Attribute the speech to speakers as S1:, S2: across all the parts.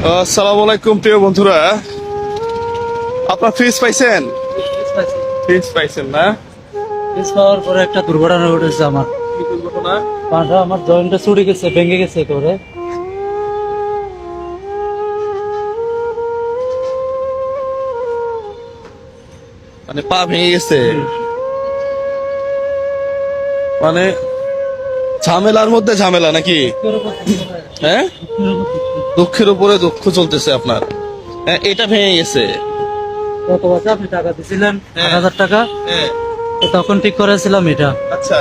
S1: আসসালামু আলাইকুম প্রিয় বন্ধুরা, আপনার ফ্রিজ পাইছেন? ফ্রিজ পাইছেন না?
S2: ফ্রিজ পাওয়ার পরে একটা দুর্ঘটনা ঘটেছে আমার।
S1: কি দুর্ঘটনা?
S2: পাটা আমার জয়েন্টটা ছুটে গেছে, ভেঙে গেছে করে।
S1: মানে পা ভেঙে গেছে, মানে ঝামেলার মধ্যে ঝামেলা নাকি? হ্যাঁ, দুঃখের উপরে দুঃখ চলতেছে আপনার। হ্যাঁ, এটা ভেঙে গেছে।
S2: কত বছর আপনি টাকা দিয়েছিলেন?
S1: হ্যাঁ।
S2: 8,000 টাকা।
S1: হ্যাঁ,
S2: তো তখন ঠিক করেছিলাম এটা,
S1: আচ্ছা।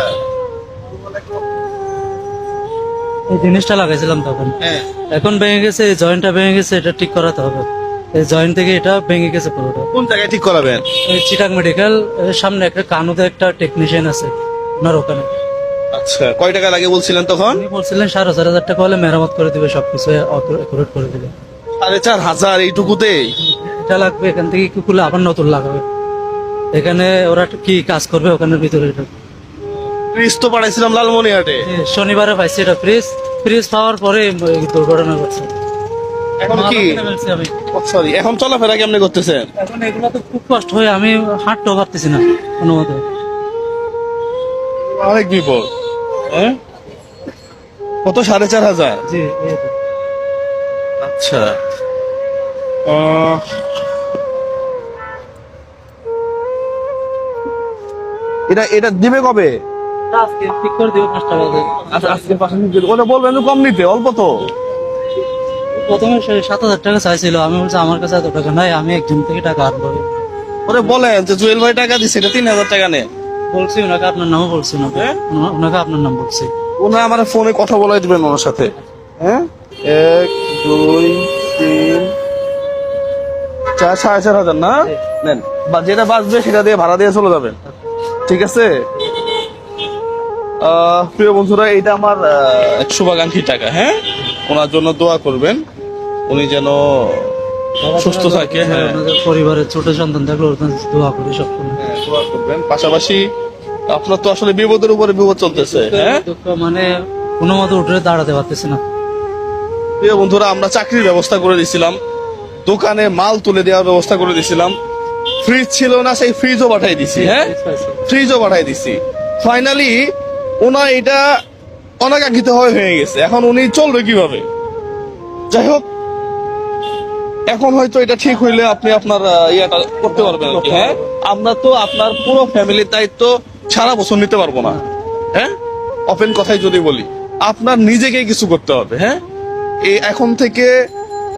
S2: এই জিনিসটা লাগাইছিলাম তখন।
S1: হ্যাঁ,
S2: এখন ভেঙে গেছে, এই জয়েন্টটা ভেঙে গেছে, এটা ঠিক করাতে হবে। এই জয়েন্ট থেকে এটা ভেঙে গেছে পুরোটা।
S1: কোন জায়গায় ঠিক করাবেন?
S2: এই চিটাং মেডিকেল সামনে একটা কানুতে একটা টেকনিশিয়ান আছে, ওনার ওখানে।
S1: আচ্ছা, কয় টাকা লাগে বলছিলেন তখন?
S2: উনি বলছিলেন 4,500 টাকা হলে মেরামত করে দিবে, সবকিছু অ্যাকুরেট করে দিবে।
S1: 4,500 এইটুকুতে?
S2: এটা লাগবে, এখান থেকে কি খুলে আবার নতুন লাগাবে। এখানে ওরা কি কাজ করবে ওখানের ভিতরে এটা।
S1: ফ্রিজ তো পাঠাইছিলাম লালমনিরহাটে।
S2: শনিবারে পাইছি এটা ফ্রিজ। ফ্রিজ পাওয়ার পরে এই দুর্ঘটনা ঘটছে।
S1: এখন কি?
S2: আমি
S1: সরি, এখন চলাফেরা কেমনে করতেছেন?
S2: এখন এগুলো তো খুব কষ্ট হয়, আমি হাঁটতেও পারতেছি না কোনো মতে।
S1: অনেক বিপদ। হ্যাঁ, কত? 4,500?
S2: জি, এই তো।
S1: আচ্ছা। এটা এটা দিবে কবে?
S2: আজকে ঠিক করে দিবে 5টা বাজে।
S1: আচ্ছা, আজকে ওটা বলবেন তো কম নিতে, অল্প তো।
S2: প্রথমে 7,000 টাকা চাইছিল, আমি বলছি আমার কাছে এত টাকা নাই, আমি একজন থেকে টাকা আনবো।
S1: ওরে বলেন যে জুয়েল ভাই টাকা দিচ্ছে, এটা 3,000 টাকা নেন।
S2: বলছি ওনাকে আপনার নামও বলছি,
S1: হ্যাঁ?
S2: ওনাকে আপনার নাম বলছি।
S1: ওনা আমার ফোনে কথা বলাই দিবেন ওনার সাথে। হ্যাঁ, 1 2 3 4, 4,500 না নেন, বা যেটা বাঁচবে সেটা দিয়ে ভাড়া দিয়ে চলে যাবেন। ঠিক আছে। প্রিয় বন্ধুরা, এটা আমার এক শুভাকাঙ্ক্ষী টাকা। হ্যাঁ, ওনার জন্য দোয়া করবেন, উনি যেন সুস্থ থাকে। হ্যাঁ,
S2: ওনাদের পরিবারের ছোট সন্তান থাকলে ওর জন্য দোয়া করি সবসময়।
S1: হ্যাঁ, দোয়া করবেন। পাশাপাশি আপনার তো আসলে বিপদের উপরে বিপদ চলতেছে। হ্যাঁ,
S2: দুঃখ মানে কোনো মতে উঠে দাঁড়াতে পারতেছি না।
S1: প্রিয় বন্ধুরা, আমরা চাকরির ব্যবস্থা করে দিছিলাম, দোকানে মাল তুলে দেওয়ার ব্যবস্থা করে দিছিলাম, ফ্রিজ ছিল না, সেই ফ্রিজও পাঠাই দিছি। হ্যাঁ, ফ্রিজও পাঠাই দিছি। ফাইনালি ওনার এটা অনাকাঙ্ক্ষিত হয়ে গেছে, এখন উনি চলবে কিভাবে? যাই হোক, এখন হয়তো এটা ঠিক হইলে আপনি আপনার ইয়াটা করতে পারবেন আর কি। হ্যাঁ, আমরা তো আপনার পুরো ফ্যামিলির দায়িত্ব সারা বছর নিতে পারবো না। হ্যাঁ, ওপেন কথাই যদি বলি, আপনার নিজেকেই কিছু করতে হবে। হ্যাঁ, এই এখন থেকে